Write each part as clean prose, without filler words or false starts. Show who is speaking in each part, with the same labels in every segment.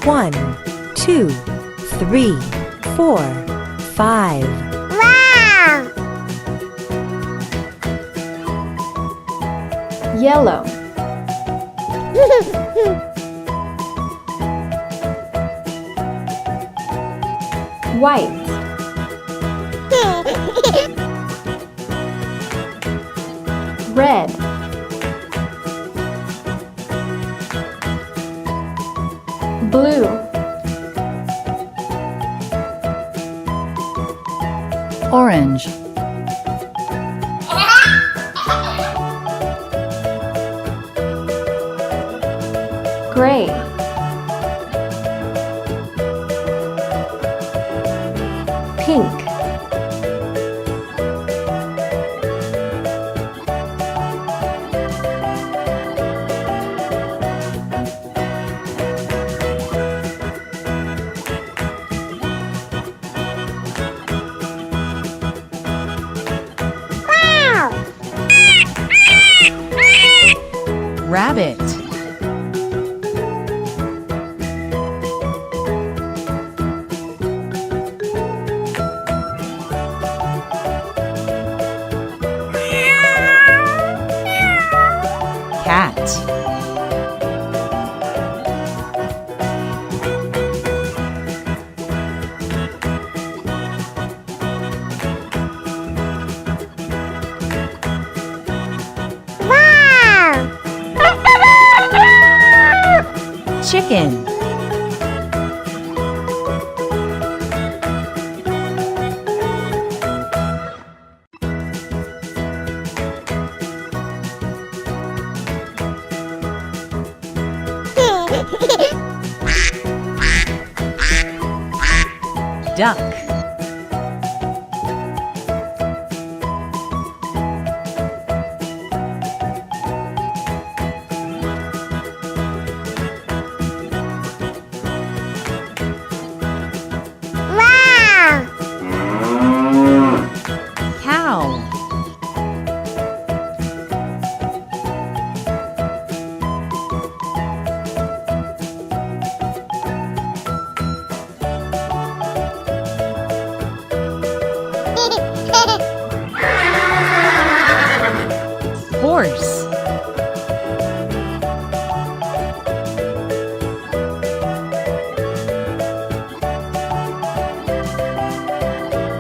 Speaker 1: 1, 2, 3, 4, 5.
Speaker 2: Wow!
Speaker 3: Yellow. White. Red. Blue.
Speaker 1: Orange.
Speaker 3: Gray. Pink.
Speaker 2: Wow!
Speaker 1: Rabbit. Cat.
Speaker 2: Wow!
Speaker 1: Chicken. Duck.
Speaker 2: Wow!
Speaker 1: Cow. Horse.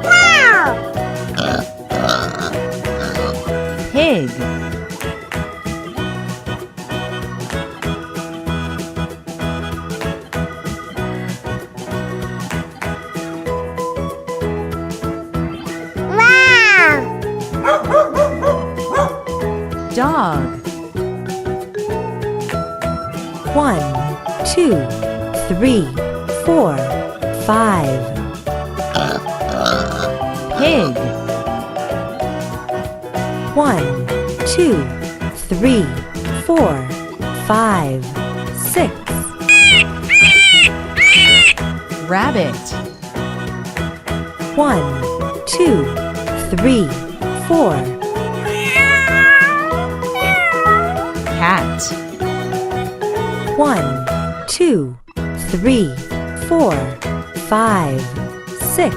Speaker 2: Wow!
Speaker 1: Pig.
Speaker 2: Wow!
Speaker 1: Dog. 1, 2, 3, 4, 5. Pig. 1, 2, 3, 4, 5, 6. Rabbit. 1, 2, 3, 4. Cat. 1, 2, 3, 4, 5, 6.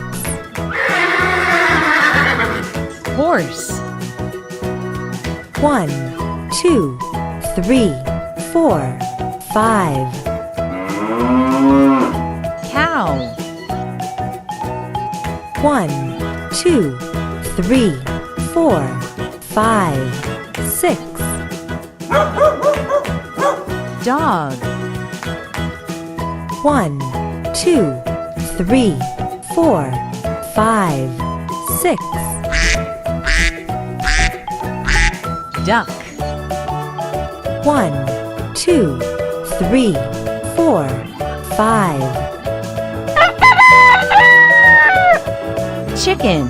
Speaker 1: Horse. 1, 2, 3, 4, 5. Cow. 1, 2, 3, 4, 5, 6. Dog. 1, 2, 3, 4, 5, 6. Duck. 1, 2, 3, 4, 5. Chicken.